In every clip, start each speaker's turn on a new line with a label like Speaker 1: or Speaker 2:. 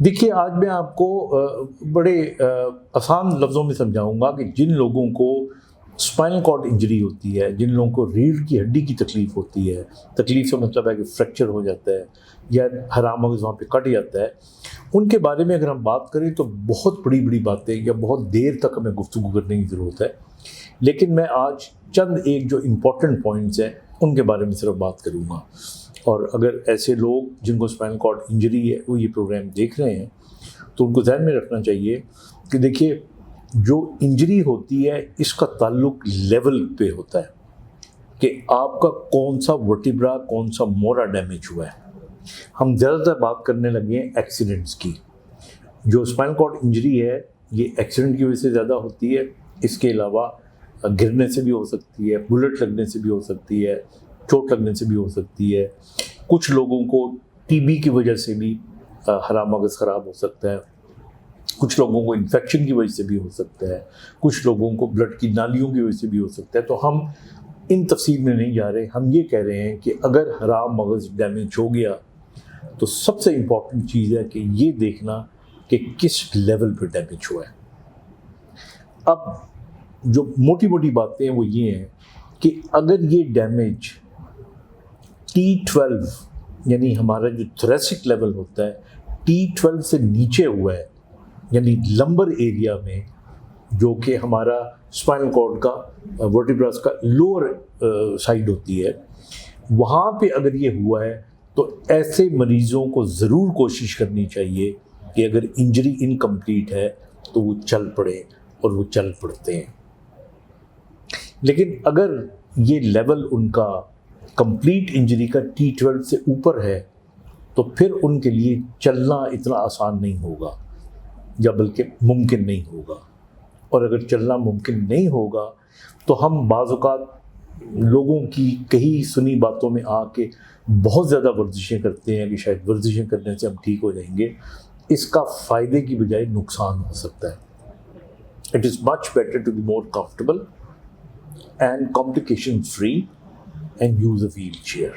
Speaker 1: देखिए, आज मैं आपको बड़े आसान लफ्ज़ों में समझाऊँगा कि जिन लोगों को स्पाइनल कॉर्ड इंजरी होती है, जिन लोगों को रीढ़ की हड्डी की तकलीफ़ होती है, तकलीफ़ से मतलब है कि फ्रैक्चर हो जाता है या हराम मग़ज़ वहाँ पे कट जाता है, उनके बारे में अगर हम बात करें तो बहुत बड़ी-बड़ी बातें या बहुत देर तक हमें गुफ्तगू करने की ज़रूरत है। लेकिन मैं आज चंद एक जो इम्पोर्टेंट पॉइंट्स हैं, उनके बारे में सिर्फ बात करूँगा। और अगर ऐसे लोग जिनको स्पाइनल कॉर्ड इंजरी है वो ये प्रोग्राम देख रहे हैं तो उनको ध्यान में रखना चाहिए कि देखिए, जो इंजरी होती है इसका ताल्लुक लेवल पे होता है कि आपका कौन सा वर्टिब्रा, कौन सा मोरा डैमेज हुआ है। हम ज़्यादातर बात करने लगे हैं एक्सीडेंट्स की। जो स्पाइनल कॉर्ड इंजरी है ये एक्सीडेंट की वजह से ज़्यादा होती है। इसके अलावा गिरने से भी हो सकती है, बुलेट लगने से भी हो सकती है, चोट लगने से भी हो सकती है। कुछ लोगों को टीबी की वजह से भी हराम मग़ज़ ख़राब हो सकता है। कुछ लोगों को इन्फेक्शन की वजह से भी हो सकता है। कुछ लोगों को ब्लड की नालियों की वजह से भी हो सकता है। तो हम इन तफसील में नहीं जा रहे। हम ये कह रहे हैं कि अगर हराम मग़ज़ डैमेज हो गया तो सबसे इम्पॉर्टेंट चीज़ है कि ये देखना कि किस लेवल पर डैमेज हुआ है। अब जो मोटी मोटी बातें हैं वो ये हैं कि अगर ये डैमेज T12 यानी हमारा जो थोरेसिक लेवल होता है T12 से नीचे हुआ है, यानी लंबर एरिया में, जो कि हमारा स्पाइनल कॉर्ड का वर्टिब्रास का लोअर साइड होती है, वहाँ पे अगर ये हुआ है तो ऐसे मरीज़ों को ज़रूर कोशिश करनी चाहिए कि अगर इंजरी इनकम्प्लीट है तो वो चल पड़े, और वो चल पड़ते हैं। लेकिन अगर ये लेवल उनका कंप्लीट इंजरी का T12 से ऊपर है तो फिर उनके लिए चलना इतना आसान नहीं होगा, या बल्कि मुमकिन नहीं होगा। और अगर चलना मुमकिन नहीं होगा तो हम बाज़ औक़ात लोगों की कही सुनी बातों में आके बहुत ज़्यादा वर्जिशें करते हैं कि शायद वर्जिशें करने से हम ठीक हो जाएंगे। इसका फ़ायदे की बजाय नुकसान हो सकता है। It is much better to be more comfortable and complication free and use a wheelchair.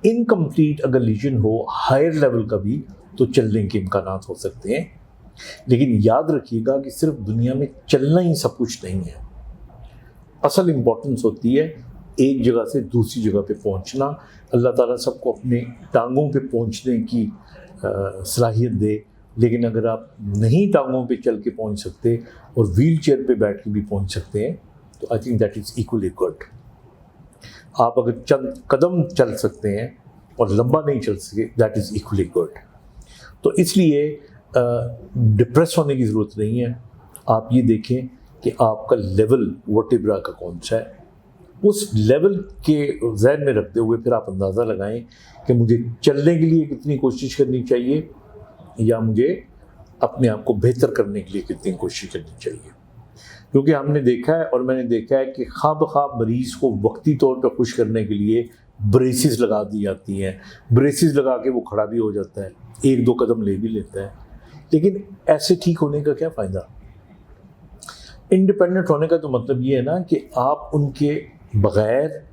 Speaker 1: Incomplete अगर लीजन हो हायर लेवल का भी तो चलने के इम्कानात हो सकते हैं। लेकिन याद रखिएगा कि सिर्फ दुनिया में चलना ही सब कुछ नहीं है। असल इम्पोर्टेंस होती है एक जगह से दूसरी जगह पे पहुंचना। अल्लाह ताला सबको अपने टांगों पे पहुंचने की सलाहियत दे, लेकिन अगर आप नहीं टांगों पे चल के पहुंच सकते और व्हील चेयर पर बैठ के भी पहुंच सकते हैं तो I think that is equally good. आप अगर चंद कदम चल सकते हैं और लंबा नहीं चल सके, दैट इज़ इक्वली गुड। तो इसलिए डिप्रेस होने की ज़रूरत नहीं है। आप ये देखें कि आपका लेवल वर्टिब्रा का कौन सा है, उस लेवल के ज़हन में रखते हुए फिर आप अंदाज़ा लगाएं कि मुझे चलने के लिए कितनी कोशिश करनी चाहिए या मुझे अपने आप को बेहतर करने के लिए कितनी कोशिश करनी चाहिए। क्योंकि हमने देखा है और मैंने देखा है कि ख़्वाब मरीज़ को वक्ती तौर पर खुश करने के लिए ब्रेसिस लगा दी जाती हैं। ब्रेसिस लगा के वो खड़ा भी हो जाता है, एक दो कदम ले भी लेता है। लेकिन ऐसे ठीक होने का क्या फ़ायदा? इंडिपेंडेंट होने का तो मतलब ये है ना कि आप उनके बग़ैर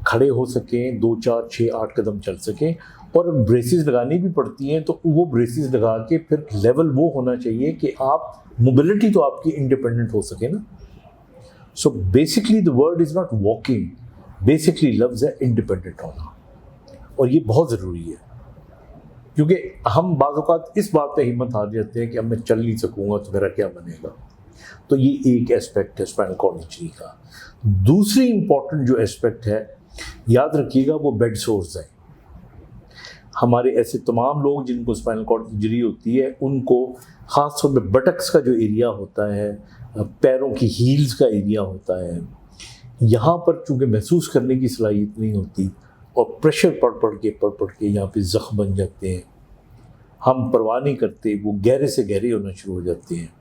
Speaker 1: खड़े हो सकें, 2, 4, 6, 8 कदम चल सकें। और ब्रेसिस लगानी भी पड़ती हैं तो वो ब्रेसिस लगा के फिर लेवल वो होना चाहिए कि आप मोबिलिटी तो आपकी इंडिपेंडेंट हो सके ना। So basically the word is not walking, basically लफ्ज़ है इंडिपेंडेंट होना। और ये बहुत ज़रूरी है, क्योंकि हम बाज़ औक़ात इस बात पे हिम्मत हार जाते हैं कि अब मैं चल नहीं सकूँगा तो मेरा क्या बनेगा। तो ये एक एस्पेक्ट है स्पाइनल कॉर्ड इंजरी का। दूसरी इम्पॉर्टेंट जो एस्पेक्ट है, याद रखिएगा, वो बेड सोर्स है। हमारे ऐसे तमाम लोग जिनको स्पाइनल कॉर्ड इंजरी होती है उनको ख़ास तौर पे बटक्स का जो एरिया होता है, पैरों की हील्स का एरिया होता है, यहाँ पर चूँकि महसूस करने की सलाहियत नहीं होती और प्रेशर पड़ के यहाँ पे ज़ख्म बन जाते हैं। हम परवाह नहीं करते, वो गहरे से गहरे होना शुरू हो जाते हैं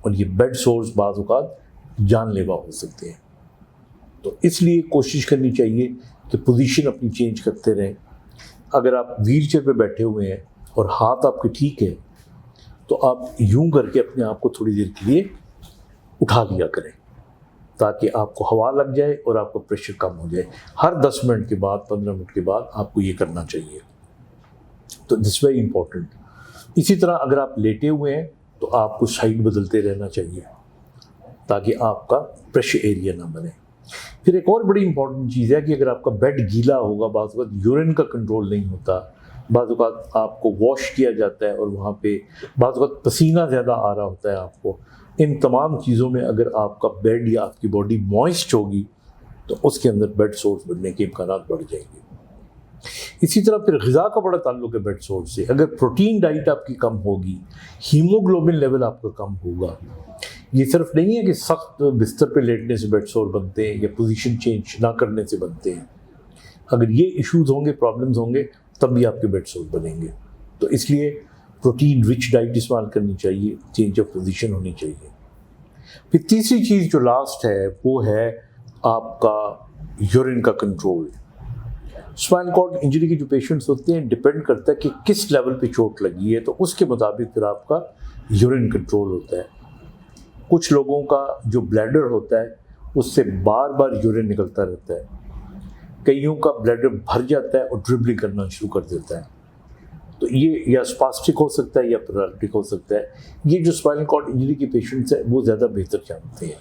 Speaker 1: और ये बेड सोर्स बाज़ औक़ात जानलेवा हो सकते हैं। तो इसलिए कोशिश करनी चाहिए कि पोजीशन अपनी चेंज करते रहें। अगर आप व्हील चेयर पर बैठे हुए हैं और हाथ आपके ठीक है तो आप यूं करके अपने आप को थोड़ी देर के लिए उठा लिया करें ताकि आपको हवा लग जाए और आपका प्रेशर कम हो जाए। हर 10 मिनट के बाद, 15 मिनट के बाद आपको ये करना चाहिए। तो दिस वेरी इंपॉर्टेंट। इसी तरह अगर आप लेटे हुए हैं तो आपको साइड बदलते रहना चाहिए ताकि आपका प्रेशर एरिया ना बने। फिर एक और बड़ी इंपॉर्टेंट चीज़ है कि अगर आपका बेड गीला होगा, बाज़ वक़्त यूरिन का कंट्रोल नहीं होता, बाज़ वक़्त आपको वॉश किया जाता है और वहाँ पे बाज़ वक़्त पसीना ज़्यादा आ रहा होता है आपको, इन तमाम चीज़ों में अगर आपका बेड या आपकी बॉडी मॉइस्ट होगी तो उसके अंदर बेड सोर्स बनने के इम्कानात बढ़ जाएंगे। इसी तरह फिर ग़िज़ा का बड़ा ताल्लुक है बेड सोर्स से। अगर प्रोटीन डाइट आपकी कम होगी, हीमोग्लोबिन लेवल आपका कम होगा, ये सिर्फ नहीं है कि सख्त बिस्तर पे लेटने से बेड सोर बनते हैं या पोजीशन चेंज ना करने से बनते हैं। अगर ये इश्यूज होंगे, प्रॉब्लम्स होंगे, तब भी आपके बेड सोर बनेंगे। तो इसलिए प्रोटीन रिच डाइट इस्तेमाल करनी चाहिए, चेंज ऑफ पोजीशन होनी चाहिए। फिर तीसरी चीज़ जो लास्ट है वो है आपका यूरिन का कंट्रोल। स्पाइनल कॉर्ड इंजरी के जो पेशेंट्स होते हैं, डिपेंड करता है कि किस लेवल पे चोट लगी है, तो उसके मुताबिक फिर आपका यूरिन कंट्रोल होता है। कुछ लोगों का जो ब्लैडर होता है उससे बार बार यूरिन निकलता रहता है, कईयों का ब्लैडर भर जाता है और ड्रिबलिंग करना शुरू कर देता है। तो ये या स्पास्टिक हो सकता है या पैरालिटिक हो सकता है। ये जो स्पाइनल कॉर्ड इंजरी के पेशेंट्स हैं वो ज़्यादा बेहतर जानते हैं।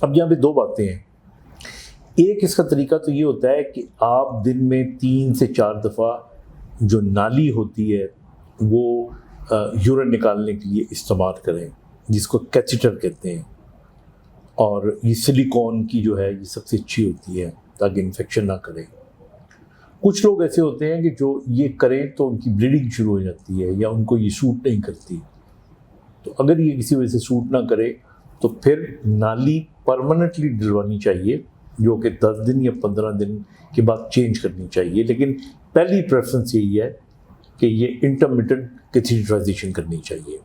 Speaker 1: अब यहाँ पे दो बातें हैं। एक इसका तरीका तो ये होता है कि आप दिन में 3 से 4 दफ़ा जो नाली होती है वो यूरिन निकालने के लिए इस्तेमाल करें, जिसको कैथेटर कहते हैं, और ये सिलिकॉन की जो है ये सबसे अच्छी होती है ताकि इन्फेक्शन ना करे। कुछ लोग ऐसे होते हैं कि जो ये करें तो उनकी ब्लीडिंग शुरू हो जाती है या उनको ये सूट नहीं करती। तो अगर ये किसी वजह से सूट ना करे तो फिर नाली परमानेंटली डलवानी चाहिए, जो कि 10 दिन या 15 दिन के बाद चेंज करनी चाहिए। लेकिन पहली प्रेफरेंस यही है कि ये इंटरमिटेंट कैथेटराइजेशन करनी चाहिए।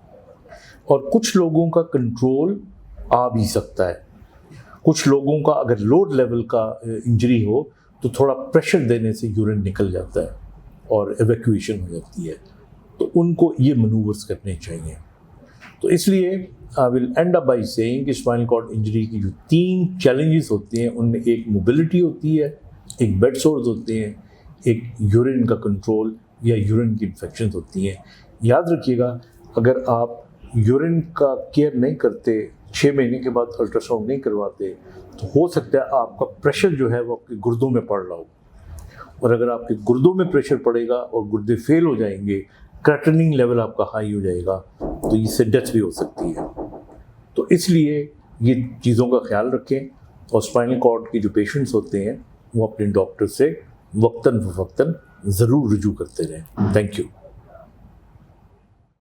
Speaker 1: और कुछ लोगों का कंट्रोल आ भी सकता है। कुछ लोगों का अगर लोड लेवल का इंजरी हो तो थोड़ा प्रेशर देने से यूरिन निकल जाता है और एवैक्यूएशन हो जाती है, तो उनको ये मनूवर्स करने चाहिए। तो इसलिए I will and up by saying कि स्पाइनल कॉर्ड इंजरी की जो 3 चैलेंजेस होते हैं उनमें एक मोबिलिटी होती है, एक बेड सोर्स होते हैं, एक यूरिन का कंट्रोल या यूरिन की इन्फेक्शन होती हैं। याद रखिएगा, अगर आप यूरिन का केयर नहीं करते, 6 महीने के बाद अल्ट्रासाउंड नहीं करवाते, तो हो सकता है आपका प्रेशर जो है वो आपके गुर्दों में पड़ रहा हो, और अगर आपके गुर्दों में प्रेशर पड़ेगा और गुर्दे फेल हो जाएंगे, क्रेटनिन लेवल आपका हाई हो जाएगा, तो इससे डेथ भी हो सकती है। तो इसलिए ये चीज़ों का ख्याल रखें और स्पाइनल कॉर्ड के जो पेशेंट्स होते हैं वो अपने डॉक्टर से वक्तन फ़वक्तन ज़रूर रुजू करते रहें। Thank you.